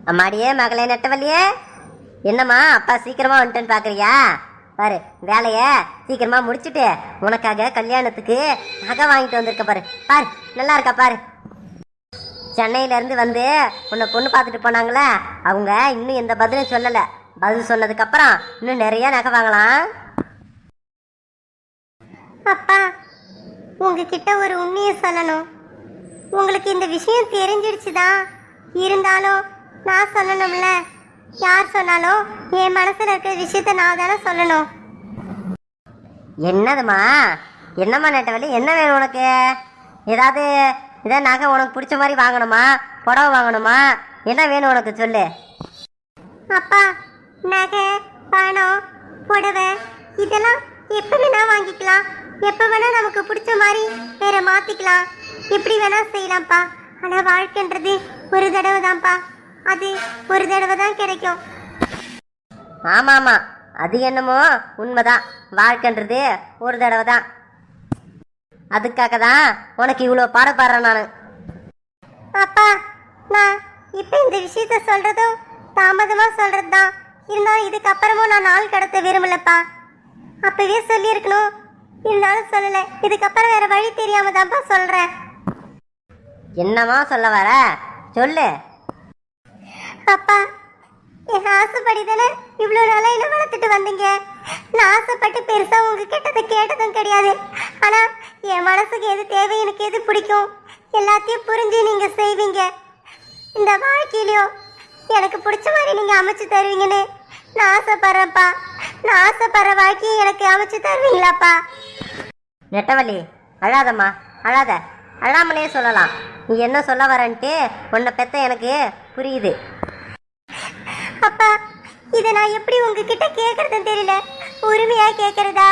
அம்மாடியே மகளே நெட்டவள்ளியே, என்னம்மா அப்பா சீக்கிரமா வந்துட்டேன்னு பாக்குறியா? பாரு வேலைய சீக்கிரமா முடிச்சுட்டு உனக்காக கல்யாணத்துக்கு நகை வாங்கிட்டு வந்திருக்க பாரு. பாரு நல்லா இருக்கா பாரு. சென்னையில இருந்து வந்து உன்னை பொண்ணு பார்த்துட்டு போனாங்களே, அவங்க இன்னும் எந்த பதிலும் சொல்லல. பதில் சொன்னதுக்கு அப்புறம் இன்னும் நிறைய நகை வாங்கலாம். அப்பா, உங்ககிட்ட ஒரு உண்மையை சொல்லணும். உங்களுக்கு இந்த விஷயம் தெரிஞ்சிடுச்சுதான், இருந்தாலும் நான் சொல்லணும்ல. யார் சொன்னாலும் என் மனசுல இருக்கிற விஷயத்த நான் தானே சொல்லணும். என்னதுமா? என்னம்மா நெட்டவள்ளி, என்ன வேணும் உனக்கு? ஏதாவது நகை உனக்கு பிடிச்ச மாதிரி வாங்கணுமா? புடவை வாங்கணுமா? என்ன வேணும் உனக்கு சொல்லு. அப்பா, நகை, பணம், புடவை இதெல்லாம் எப்ப வேணா வாங்கிக்கலாம். எப்ப வேணா நமக்கு பிடிச்ச மாதிரி வேற மாத்திக்கலாம். எப்படி வேணா செய்யலாம்ப்பா. ஆனா வாழ்க்கைன்றது ஒரு தடவை தான்ப்பா. அது ஒரு தடவை தான் கிடைக்கும். ஆமா ஆமா, அது என்னமோ உண்மைதான். வாழ்க்கைன்றது ஒரு தடவை தான். அதுக்காக தான் உனக்கு இவ்வளோ பாடப்படுறேன் நான். அப்பா, நான் இப்ப இந்த விஷயத்த சொல்றதும் தாமதமா சொல்றது தான். இருந்தாலும் இதுக்கப்புறமும் நான் நாள் கடத்த விரும்பலப்பா. அப்பவே சொல்லியிருக்கணும், இருந்தாலும் சொல்லலை. இதுக்கப்புறம் வேற வழி தெரியாம தான்ப்பா சொல்றேன். என்னமா சொல்ல வர? சொல்லு. அப்பா, என் ஆசைப்படி தானே இவ்வளோ நாளா என்ன வளர்த்துட்டு வந்தீங்க. நான் ஆசைப்பட்டு பெருசா உங்க கிட்டதை கேட்டதும் கிடையாது. ஆனா என் மனசுக்கு எது தேவை, எனக்கு எது பிடிக்கும் எல்லாத்தையும் புரிஞ்சு நீங்க செய்வீங்க. இந்த வாழ்க்கையிலையும் எனக்கு பிடிச்ச மாதிரி நீங்க அமைச்சு தருவீங்கன்னு நான் ஆசைப்படுறேன்ப்பா. நான் ஆசைப்படுற வாழ்க்கையை எனக்கு அமைச்சு தருவீங்களாப்பா? நெட்டவள்ளி, அழாதம்மா, அழாத. அழாமலே சொல்லலாம். நீ என்ன சொல்ல வரன்ட்டு உன்னை பெத்த எனக்கு புரியுது. அப்பா, இதை நான் எப்படி உங்ககிட்ட கேட்கறதுன்னு தெரியல. உரிமையா கேட்கறதா,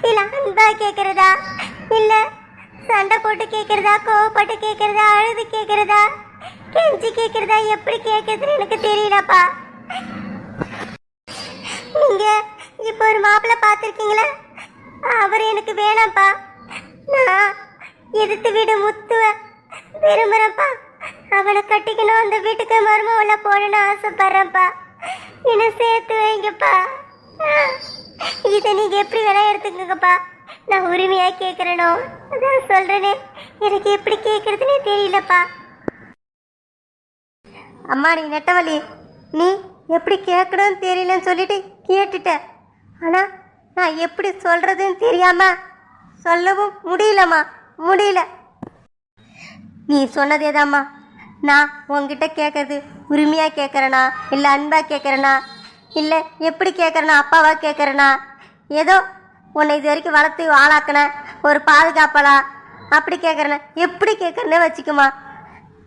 இல்ல அன்பா கேட்கறதா, இல்ல சண்டை போட்டு கேட்கறதா, கோவப்பட்டு கேட்கறதா, அழுது கேட்கறதா, கெஞ்சி கேட்கறதா, எப்படி கேட்கறதுன்னு எனக்கு தெரியலப்பா. நீங்க இப்ப ஒரு மாப்பிள்ளை பார்த்துருக்கீங்களா? அவர் எனக்கு வேணாம்ப்பா. நான் எதிர்த்து வீடு முத்துவ விரும்புறேன்ப்பா. அவனை கட்டிக்கணும், அந்த வீட்டுக்கு மருமவள போடணும்னு ஆசைப்படுறேன்ப்பா. என்ன சேர்த்து வைங்கப்பா. இதை நீங்க எப்படி வேணா எடுத்துக்கோங்கப்பா. நான் உரிமையா கேட்கறனோ அதான் சொல்றேனே, எனக்கு எப்படி கேட்கறதுன்னே தெரியலப்பா. அம்மா நீ நெட்டவள்ளி, நீ எப்படி கேட்கணும்னு தெரியலன்னு சொல்லிட்டு கேட்டுட்ட. ஆனா நான் எப்படி சொல்றதுன்னு தெரியாம சொல்லவும் முடியலம்மா, முடியல. நீ சொன்னதேதாம்மா. நான் உங்ககிட்ட கேட்கறது உரிமையா கேட்கறேனா, இல்லை அன்பா கேட்கறேனா, இல்லை எப்படி கேட்கறேனா, அப்பாவா கேட்கறேனா, ஏதோ உன்னை இது வரைக்கும் வளர்த்து ஆளாக்கின ஒரு பாதுகாப்பலா அப்படி கேட்கறேனா, எப்படி கேட்கறனே வச்சுக்குமா.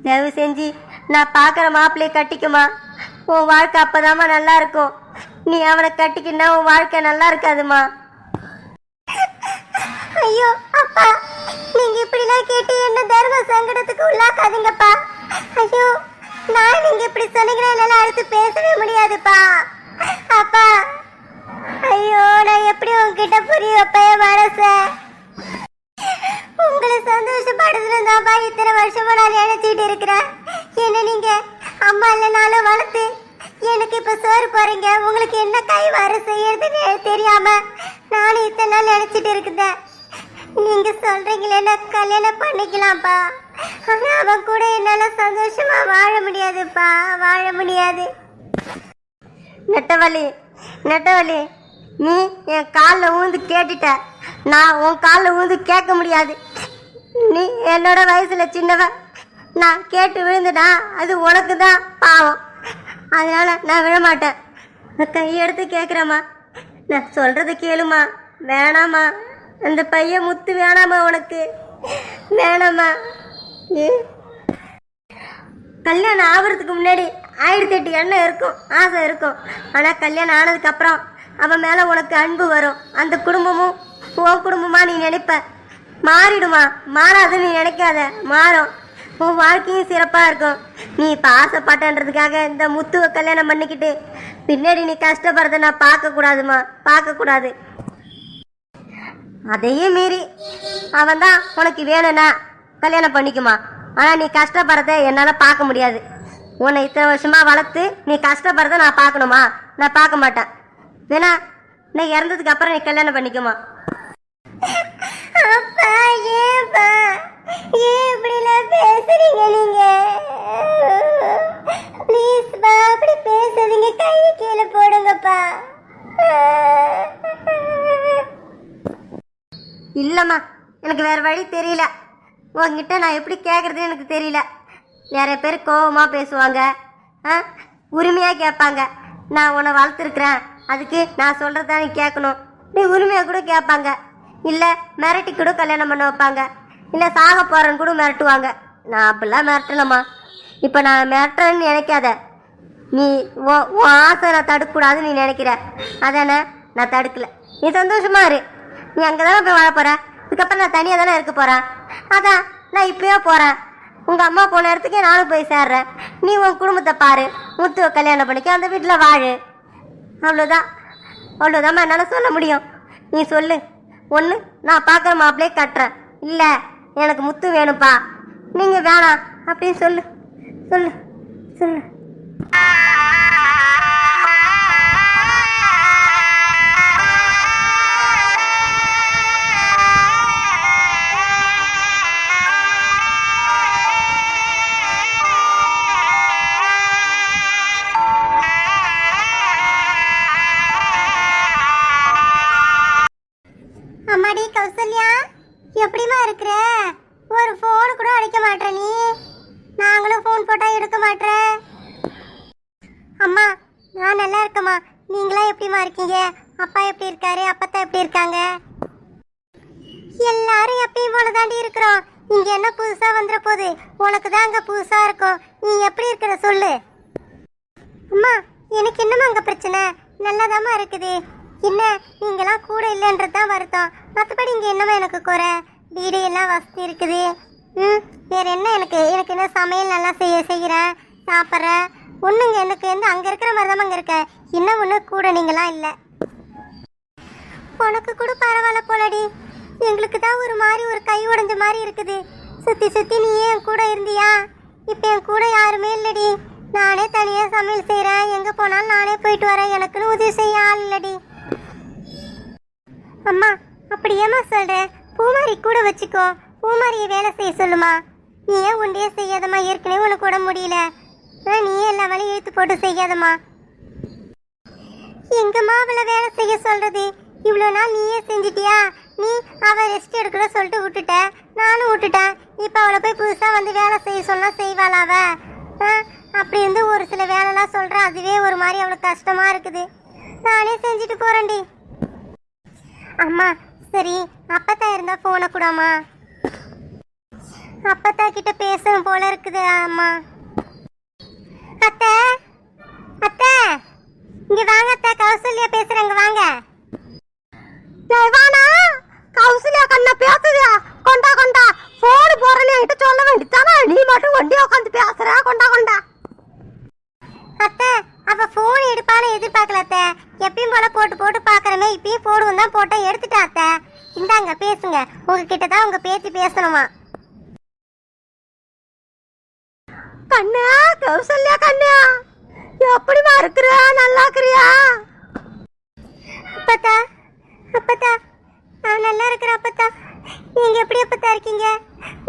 தயவு செஞ்சு நான் பார்க்குற மாப்பிள்ளையை கட்டிக்குமா. உன் வாழ்க்கை அப்போதாம்மா நல்லா இருக்கும். நீ அவனை கட்டிக்கினா உன் வாழ்க்கை நல்லா இருக்காதுமா. ஐயோ அப்பா, நீங்க இப்படிலாம் கேட்டு என்ன தர்ம சங்கடத்துக்கு உள்ளாக்காதீங்கப்பா. ஐயோ, நான் நீங்க இப்படி சொன்னீங்கன்னா என்னால அடுத்து பேசவே முடியாதுப்பா. அப்பா, ஐயோ, நான் எப்படி உங்ககிட்ட புரிய வைப்பேன் என் மனச? உங்களை சந்தோஷப்படுறதுதான்ப்பா இத்தனை வருஷமா நான் நினைச்சிட்டு இருக்கிறேன். என்ன நீங்க அம்மா இல்லைனாலும் வளர்த்து எனக்கு இப்ப சோறு போறீங்க. உங்களுக்கு என்ன கை வர செய்யறதுன்னு தெரியாம நானும் இத்தனை நாள் நினைச்சிட்டு இருக்கிறேன். நீங்க சொல்றீங்களே நான் கல்யாணம் பண்ணிக்கலாம்ப்பா. ஆனா அவன் கூட என்னால சந்தோஷமா வாழ முடியாதுப்பா, வாழ முடியாது. நெட்டவள்ளி, நெட்டவள்ளி, நீ என் காலில் ஊந்து கேட்டுட்ட. நான் உன் காலில் ஊந்து கேட்க முடியாது. நீ என்னோட வயசுல சின்னவ. நான் கேட்டு விழுந்துட்டா அது உனக்கு தான் பாவம். அதனால நான் விழமாட்டேன். நான் கையெடுத்து கேட்குறேம்மா, நான் சொல்றத கேளுமா. வேணாமா, அந்த பையன் முத்து வேணாமா, உனக்கு வேணாமா. கல்யாணம் ஆகிறதுக்கு முன்னாடி 1008 எண்ணம் இருக்கும், ஆசை இருக்கும். ஆனால் கல்யாணம் ஆனதுக்கப்புறம் அவன் மேலே உனக்கு அன்பு வரும். அந்த குடும்பமும் உன் குடும்பமா நீ நினைப்ப. மாறிடுமா, மாறாதுன்னு நீ நினைக்காத, மாறும். உன் வாழ்க்கையும் சிறப்பாக இருக்கும். நீ இப்போ ஆசைப்பட்டன்றதுக்காக இந்த முத்துவை கல்யாணம் பண்ணிக்கிட்டு பின்னாடி நீ கஷ்டப்படுறத நான் பார்க்கக்கூடாதுமா, பார்க்கக்கூடாது. அதையும் மீறி அவன் தான் உனக்கு வேணும்னா கல்யாணம் பண்ணிக்குமா. ஆனால் நீ கஷ்டப்படுறத என்னால் பார்க்க முடியாது. உன்னை இத்தனை வருஷமா வளர்த்து நீ கஷ்டப்படுறத நான் பார்க்கணுமா? நான் பார்க்க மாட்டேன். வேணா நான் இறந்ததுக்கு அப்புறம் நீ கல்யாணம் பண்ணிக்குமா? அப்பா ஏன்பா ஏன் இப்படிலாம் பேசுறீங்க நீங்க? ப்ளீஸ்ப்பா அப்படி பேசாதீங்க, கையை கீழே போடுங்கப்பா. இல்லைம்மா, எனக்கு வேறு வழி தெரியல. உங்ககிட்ட நான் எப்படி கேட்குறதுன்னு எனக்கு தெரியல. நிறைய பேர் கோபமாக பேசுவாங்க, உரிமையாக கேட்பாங்க. நான் உன்னை வளர்த்துருக்குறேன், அதுக்கு நான் சொல்கிறதா நீ கேட்கணும். நீ உரிமையாக கூட கேட்பாங்க. இல்லை மிரட்டி கூட கல்யாணம் பண்ண வைப்பாங்க. இல்லை சாக போகிறேன்னு கூட மிரட்டுவாங்க. நான் அப்படிலாம் மிரட்டலம்மா. இப்போ நான் மிரட்டுறேன்னு நினைக்காத. நீ உன் ஆசை நான் தடுக்கக்கூடாதுன்னு நீ நினைக்கிற, அதானே? நான் தடுக்கலை. நீ சந்தோஷமா இரு. நீ அங்கே தானே போய் வாழ போகிற. இதுக்கப்புறம் நான் தனியாக தானே இருக்க போகிறேன். அதான் நான் இப்போயே போகிறேன். உங்கள் அம்மா போன இடத்துக்கே நானும் போய் சேர்றேன். நீ உன் குடும்பத்தை பாரு, முத்துவை கல்யாணம் பண்ணிக்க, அந்த வீட்டில் வாழு. அவ்வளோதாம்மா என்னால் சொல்ல முடியும். நீ சொல்லு. ஒன்று நான் பார்க்குற மாப்பிள்ளையே கட்டுறேன், இல்லை எனக்கு முத்து வேணும்ப்பா, நீங்கள் வேணாம் அப்படின்னு சொல்லு. சொல்லு சொல்லு. அம்மாடி கௌசல்யா, எப்படிமா இருக்கிற? ஒரு ஃபோன் கூட அடிக்க மாட்டேற நீ. நாங்களும் ஃபோன் போட்டா எடுக்க மாட்டேற. அம்மா நான் நல்லா இருக்கேம்மா. நீங்களாம் எப்படிமா இருக்கீங்க? அப்பா எப்படி இருக்காரு? அப்பத்தா எப்படி இருக்காங்க? எல்லாரும் எப்பயும் போல தாண்டி இருக்கிறோம். இங்க என்ன புதுசா வந்துட போகுது? உனக்கு தான் அங்க புதுசா இருக்கும். நீ எப்படி இருக்கிற சொல்லு. அம்மா எனக்கு என்னம்மா அங்க பிரச்சனை? நல்லாதாம்மா இருக்குது. என்ன நீங்களாம் கூட இல்லைன்றதுதான் வருத்தம். மற்றபடி இங்கே என்னம்மா எனக்கு குறை? வீடு எல்லாம் வசதி இருக்குது. வேற என்ன? எனக்கு என்ன சமையல் நல்லா செய்கிறேன், சாப்பிட்றேன். ஒன்றுங்க எனக்கு வந்து அங்கே இருக்கிற மாதிரி தான் அங்கே இருக்கேன். இன்னும் ஒன்று கூட நீங்களாம் இல்லை. உனக்கு கூட பரவாயில்ல போலடி. எங்களுக்கு தான் ஒரு மாதிரி ஒரு கை உடைஞ்ச மாதிரி இருக்குது. சுற்றி சுற்றி நீ என் கூட இருந்தியா? இப்போ என் கூட யாருமே இல்லடி. நானே தனியாக சமையல் செய்கிறேன். எங்கே போனாலும் நானே போயிட்டு வரேன். எனக்குன்னு உதவி செய்ய ஆள் இல்லடி. அம்மா அப்படி ஏமா சொல்ற? பூமாரி கூட வச்சுக்கோ. பூமாரியை வேலை செய்ய சொல்லுமா. நீ ஏன் ஒன்றையே செய்யாதம்மா? ஏற்கனவே உனக்கு உட முடியல. நீயே எல்லா வேலையும் இழுத்து போட்டு செய்யாதம்மா. எங்கம்மா அவளை வேலை செய்ய சொல்றது? இவ்வளோ நாள் நீயே செஞ்சிட்டியா? நீ அவள் ரெஸ்ட் எடுக்கிற சொல்லிட்டு விட்டுட்ட, நானும் விட்டுட்டேன். இப்போ அவளை போய் புதுசாக வந்து வேலை செய்ய சொன்னா செய்வாளா அவ? அப்படி இருந்து ஒரு சில வேலைலாம் சொல்கிறேன், அதுவே ஒரு மாதிரி அவளுக்கு கஷ்டமாக இருக்குது. நானே செஞ்சுட்டு போகிறேன்டி. அம்மா சரி, அப்பத்தா இருந்தா போன கூடாமா? அப்பத்தா கிட்ட பேசணும் போல இருக்குது. அம்மா அத்தை அத்தை இங்க வாங்க அத்தை. கௌசல்யா பேசுறேங்க, வாங்க. கௌசல்யா கண்ணா பேசுறியா? கொண்டா கொண்டா போன் போறேன்னு சொல்ல வேண்டியதானே? நீ மட்டும் வண்டியை உட்காந்து பேசுற. கொண்டா கொண்டா. அத்தை அவ போன் எடுப்பான்னு எதிர்பார்க்கல அத்தை. எப்பயும் போல போட்டு போட்டு பாக்குறமே, இப்பயும் போடுவோம் தான் போட்டா எடுத்துட்டா அத்தை. இந்தாங்க பேசுங்க. உங்ககிட்ட தான் உங்க பேச்சு பேசணுமா? கண்ணா கௌசல்யா கண்ணா, எப்படிமா இருக்கிற? நல்லா இருக்கிறியா? அப்பத்தா அப்பத்தா நான் நல்லா இருக்கிறேன் அப்பத்தா. நீங்க எப்படி அப்பத்தா இருக்கீங்க?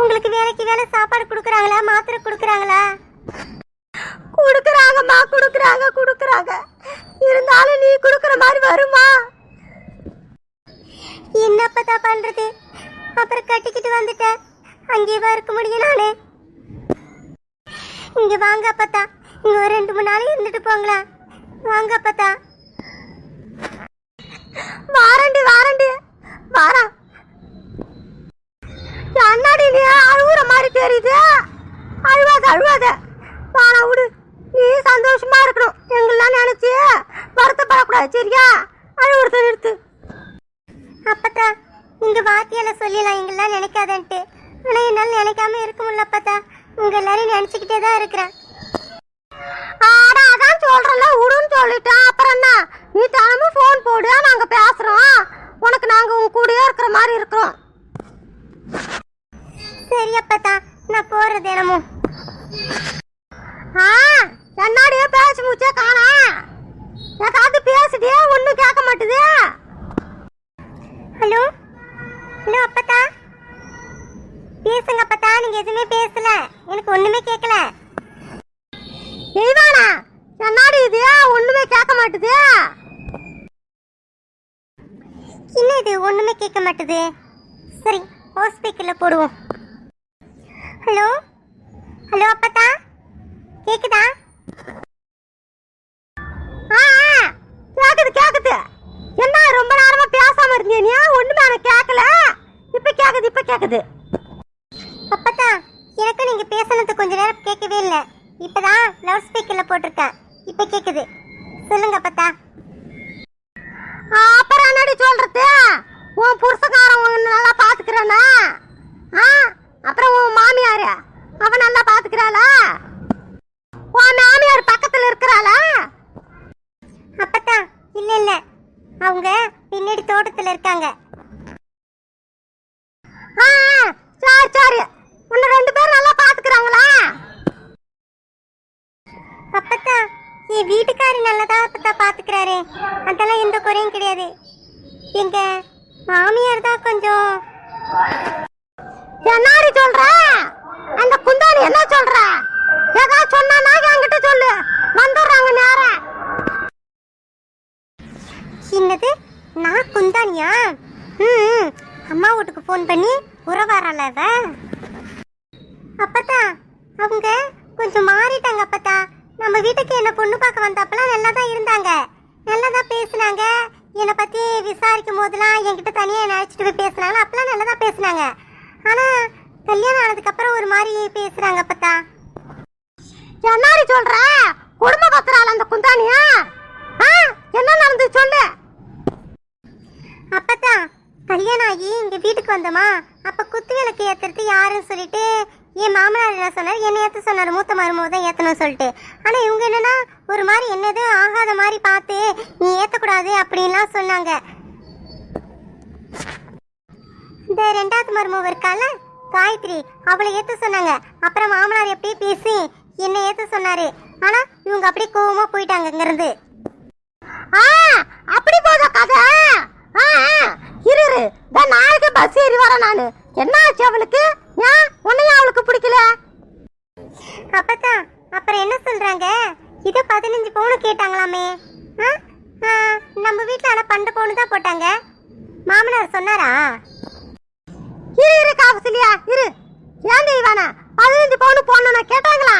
உங்களுக்கு வேலைக்கு வேலை சாப்பாடு கொடுக்குறாங்களா? மாத்திரை கொடுக்குறாங்களா? கொடுக்குறாங்கம்மா, கொடுக்குறாங்க. இருந்தாலும் நீ கொடுக்குற மாதிரி வருமா? என்னப்பதா பண்றது? அப்புறம் கட்டிக்கிட்டு வந்துட்டேன். அங்கேயே இருக்க முடியும் நானு. இங்க வாங்க அப்பத்தா. இங்க ஒரு 2-3 நாள் இருந்துட்டு போங்களா? வாங்க அப்பத்தா. வாரண்டி வாரம். அண்ணாடி நீ அழுகுற மாதிரி தெரியுது. அழுவாத வானா விடு. நீ சந்தோஷமா இருக்கணும். எங்கெல்லாம் நினைச்சு வருத்தப்படக்கூடாது, சரியா? அழுகுறத நிறுத்து. அப்பத்தா நீங்க வாத்தியால சொல்லலாம் எங்கெல்லாம் நினைக்காதன்ட்டு. ஆனா என்னால நினைக்காம இருக்க முடியல அப்பத்தா. உங்க எல்லாரையும் நினைச்சுக்கிட்டே தான் இருக்கிறேன். அதான் சொல்றல, விடுன்னு சொல்லிட்டேன். அப்புறம் என்ன? நீ தினமும் போன் போடு, நாங்க பேசுறோம். உனக்கு நாங்க உங்க கூடயே இருக்கிற மாதிரி இருக்கிறோம். சரி அப்பத்தா, நான் போறது தினமும். ஆ என்னடியே பேசி மூச்சே காணா ஏதாவது பேசிட்டே ஒன்றும் கேட்க மாட்டுது. ஹலோ ஹலோ அப்பத்தா, பேசுங்க அப்பத்தா. நீங்க எதுவுமே பேசல, எனக்கு ஒண்ணுமே கேட்கல. தெய்வானா என்னடி இது ஒண்ணுமே கேட்க மாட்டுது. என்ன இது ஒண்ணுமே கேட்க மாட்டுது? சரி, ஹவுஸ் ஸ்பீக்கர்ல போடுவோம். ஹலோ ஹலோ அப்பத்தா, கேக்குதா? ஆ கேக்குது கேக்குது. என்ன ரொம்ப நேரமா பேசாம இருந்தீங்க, நீ ஒண்ணுமே எனக்கு கேட்கல. இப்ப கேக்குது இப்ப கேக்குது. அப்பத்தா, எனக்கு நீங்க பேசுனது கொஞ்ச நேரம் கேட்கவே இல்லை. இப்பதான் லவுட் ஸ்பீக்கர்ல போட்டிருக்கேன், இப்ப கேக்குது. சொல்லுங்க அப்பத்தா. அப்புறம் என்னடி சொல்றது, உன் புருஷக்காரன் உன்னை நல்லா பாத்துக்கிறானா? அப்புறம் உன் மாமியாரு அவ நல்லா பாத்துக்கிறாளா? உன் மாமியார் பக்கத்துல இருக்கிறாளா? அப்பத்தா, இல்ல இல்ல, அவங்க பின்னாடி தோட்டத்துல இருக்காங்க. சரி சரி, உன்னை 2 பேரும் நல்லா பாத்துக்கிறாங்களா? அப்பத்தா, என் வீட்டுக்காரி நல்லதா அப்பத்தா பாத்துக்கிறாரு, அதெல்லாம் எந்த குறையும் கிடையாது. எங்க மாமியார் தான் கொஞ்சம். என்னடி சொல்ற? அந்த குந்தாணி என்ன சொல்ற? ஏதாவது சொன்னா என்கிட்ட சொல்லு, வந்துடுறாங்க நேரம். என்னது, நான் குந்தானியா? அம்மா வீட்டுக்கு ஃபோன் பண்ணி உறவாரல அவ. அப்பத்தா, அவங்க கொஞ்சம் மாறிட்டாங்க அப்பத்தா. நம்ம வீட்டுக்கு என்ன பொண்ணு பார்க்க வந்தப்பெல்லாம் நல்லா தான் இருந்தாங்க, நல்லா தான் பேசினாங்க. என்னை பற்றி விசாரிக்கும் போதெல்லாம் என்கிட்ட தனியாக என்ன அழைச்சிட்டு போய் பேசுனாங்க, அப்பெல்லாம் நல்லா தான் பேசினாங்க. ஆனால் கல்யாணம் ஆனதுக்கப்புறம் ஒரு மாதிரி பேசுகிறாங்க அப்பத்தா. என்னடி சொல்ற? குடும்ப பத்திரால அந்த குந்தானியா? என்ன நடந்து சொல்லு. அப்பத்தா, கல்யாணம் ஆகி இங்க வீட்டுக்கு வந்தோமா, அப்ப குத்து விளக்கு ஏத்துறது யாருன்னு சொல்லிட்டு என் மாமனார் என்ன சொன்னார், என்ன ஏத்த சொன்னார், மூத்த மருமக தான் ஏத்தணும் சொல்லிட்டு. ஆனா இவங்க என்னன்னா ஒரு மாதிரி என்னது ஆகாத மாதிரி பார்த்து நீ ஏத்தக்கூடாது அப்படின்லாம் சொன்னாங்க. இந்த 2வது மருமக இருக்கால காயத்ரி, அவளை ஏத்த சொன்னாங்க. அப்புறம் மாமனார் எப்படியே பேசி என்ன ஏத்த சொன்னாரு. ஆனா இவங்க அப்படியே கோவமா போயிட்டாங்க இங்க இருந்து. அப்படி போத கதை. இரு நாளைக்கு பஸ் ஏறி வரேன் நானு. என்ன ஆச்சு அவளுக்கு? ஏன் உன்னையும் அவளுக்கு பிடிக்கல? அப்பதான் அப்புறம் என்ன சொல்றாங்க, இதை 15 பவுன் கேட்டாங்களாமே. நம்ம வீட்டுல ஆனா 12 பவுன் தான் போட்டாங்க. மாமனார் சொன்னாரா? இரு காவசிலியா இரு. ஏன் தெய்வானா 15 பவுன் போடணும் கேட்டாங்களா?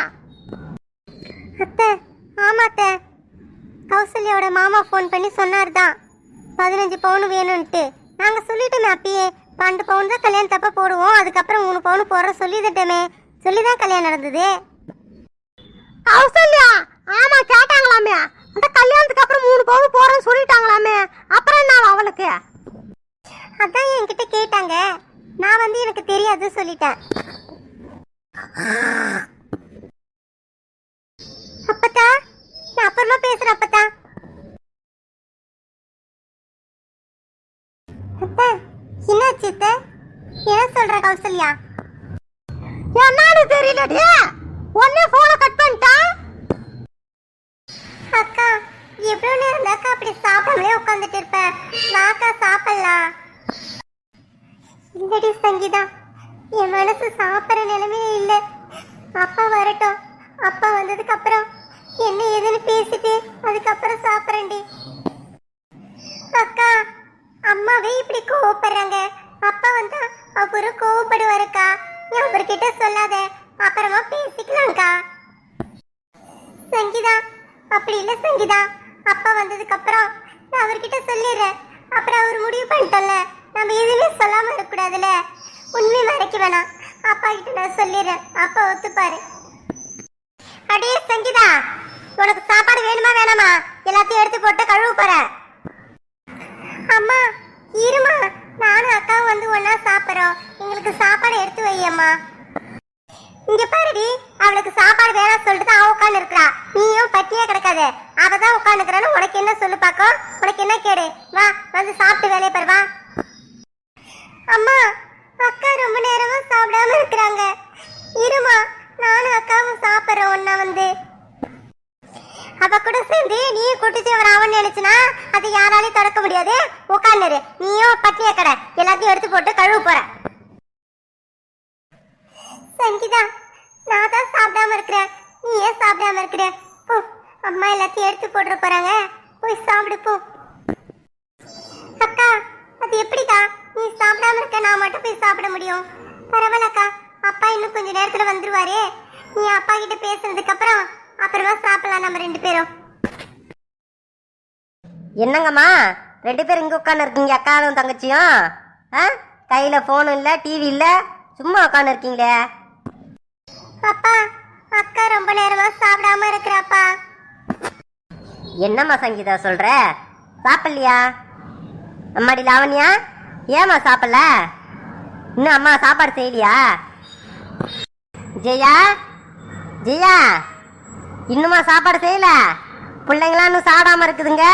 அத்தை, ஆமா அத்தை, கௌசல்யாவோட மாமா ஃபோன் பண்ணி சொன்னார் தான் 15 பவுன் வேணும்ட்டு. நாங்கள் சொல்லிட்டோமே அப்பயே 12 பவுன் தான் கல்யாணத்தப்ப போடுவோம், அதுக்கப்புறம் 3 பவுன் போடுற சொல்லிட்டோமே. சொல்லி தான் கல்யாணம் நடந்தது. கௌசல்யா ஆமா கேட்டாங்களாமே, அந்த கல்யாணத்துக்கு அப்புறம் 3 பவுன் போறேன்னு சொல்லிட்டாங்களாமே. அப்புறம் என்ன அவளுக்கு? அதான் என்கிட்ட கேட்டாங்க, நான் வந்து எனக்கு தெரியாது சொல்லிட்டேன். அப்பத்தா, நான் அப்புறமா பேசுறேன் அப்பத்தா. என்னாச்சு அத்தை? என்ன சொல்ற கௌசல்யா? என்னன்னு தெரியலடி, ஒன்னே போனை கட் பண்ணிட்டா. அக்கா, எவ்வளவு நேரம் தாக்கா அப்படி சாப்பிடாமலே உட்காந்துட்டு இருப்ப? வாக்கா சாப்பிடலாம். இல்லடி சங்கீதா, என் மனசு சாப்பிட்ற நிலைமையே இல்லை. அப்பா வரட்டும், அப்பா வந்ததுக்கு அப்புறம் என்ன ஏதுன்னு பேசிட்டு அதுக்கப்புறம் சாப்பிட்றேன்டி. அக்கா, அம்மாவே இப்படி கோவப்படுறாங்க, அப்பா வந்தா அவரும் கோவப்படுவாருக்கா. நீ அவர்கிட்ட சொல்லாத, அப்புறமா பேசிக்கலாம்க்கா. சங்கீதா, அப்படி இல்லை சங்கீதா, அப்பா வந்ததுக்கு அப்புறம் நான் அவர்கிட்ட சொல்லிடுறேன். அப்புறம் அவர் முடிவு பண்ணிட்டோம்ல, நம்ம எதுவுமே சொல்லாம இருக்கக்கூடாதுல்ல. உண்மை மறைக்க வேணாம், அப்பா கிட்ட நான் சொல்லிடுறேன், அப்பா ஒத்துப்பாரு. அடே சங்கீதா, உனக்கு சாப்பாடு வேணுமா வேணாமா? எல்லாத்தையும் எடுத்து போட்டு கழுவு போறேன். அம்மா இருமா, நானும் அக்காவும் வந்து ஒன்னா சாப்பிட்றோம், எங்களுக்கு சாப்பாடு எடுத்து வையம்மா. இங்க பாருடி, அவளுக்கு சாப்பாடு வேணாம் சொல்லிட்டு அவ உட்காந்து இருக்கிறா, நீயும் பட்டியா கிடக்காத. அவ தான் உட்காந்துக்கிறான்னு உனக்கு என்ன சொல்லு பாக்கோ, உனக்கு என்ன கேடு? வா வந்து சாப்பிட்டு வேலையை பாரு வா. அம்மா, அக்கா ரொம்ப நேரமா சாப்பிடாம இருக்கிறாங்க, இருமா நானும் அக்காவும் சாப்பிட்றோம் ஒன்னா வந்து. அவ கூட சேர்ந்து நீயும் குட்டிச்சேவர் ஆவன்னு நினைச்சுனா அது யாராலையும் தடுக்க முடியாது. உட்காந்துரு, நீயும் பட்டினிய கடை எல்லாத்தையும் எடுத்து போட்டு கழுவு போற. சங்கீதா, நான் தான் சாப்பிடாம இருக்கிறேன், நீ ஏன் சாப்பிடாம இருக்கிற? போ, அம்மா எல்லாத்தையும் எடுத்து போட்டுற போறாங்க, போய் சாப்பிடு போ. அக்கா, அது எப்படிக்கா நீ சாப்பிடாம இருக்க நான் மட்டும் போய் சாப்பிட முடியும்? பரவாயில்லக்கா, அப்பா இன்னும் கொஞ்ச நேரத்துல வந்துருவாரு. நீ அப்பா கிட்ட பேசுனதுக்கு அப்புறமா சாப்பிடலாம் நம்ம 2 பேரும். என்னங்கம்மா 2 பேரும் இங்கே உட்காந்து இருக்கீங்க, அக்காவும் தங்கச்சியும்? ஆ, கையில் ஃபோனும் இல்லை, டிவி இல்லை, சும்மா உட்காந்து இருக்கீங்களே. அப்பா, அக்கா ரொம்ப நேரமா சாப்பிடாம இருக்கிறாப்பா. என்னம்மா சங்கீதா சொல்ற? சாப்பிடலையா? அம்மாடி லாவண்யா, ஏம்மா சாப்பிடல? இன்னும் அம்மா சாப்பாடு செய்யலையா? ஜெயா, ஜெயா, இன்னுமா சாப்பாடு செய்யல? பிள்ளைங்களாம் இன்னும் சாப்பிடாம இருக்குதுங்க.